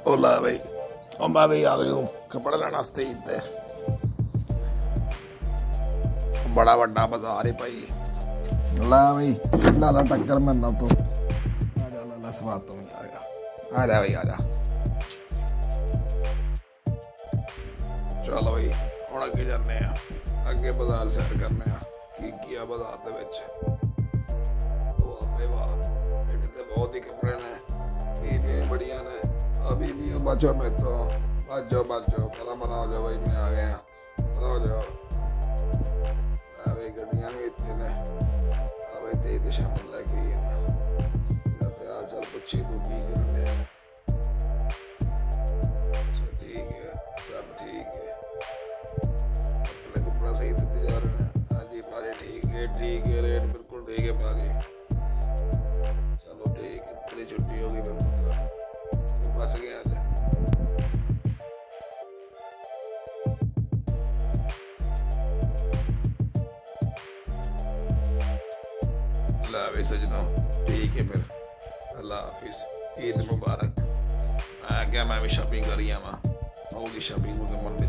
ओला भाई और मैं भी आ गई हूँ कपड़े लेने वास्ते इतने बड़ा बड़ा बाजार है भाई। ला भाई लाला टक्कर मरना तो आजा लाला स्वाद तो नहीं आएगा। आ जा भाई आ जा। चलो भाई हम अगे जाने अगे बाजार सैर करने की किया बाजार दे विच। वाह इतने बहुत ही कपड़े ने बीबियां बढ़िया ने। अभी भी बचो मैं तो बचो भला भला हो जाओ भाई मैं आ गया भला हो जाओ। गड्डियां भी इतने ने अभी तेज दिशा में लगे चल पूछी तू की करने ठीक है सब ठीक है अपने कपड़ा सही से जा रहे हैं। हाँ जी पारी ठीक है रेट बिल्कुल ठीक है पारी। चलो ठीक है तेरी छुट्टी होगी बिल्कुल तो फंस गया आज। सजनों ठीक है फिर अल्लाह हाफिज ईद मुबारक। मैं क्या मैं भी शॉपिंग कर रही हूँ होगी शॉपिंग मुझे मन में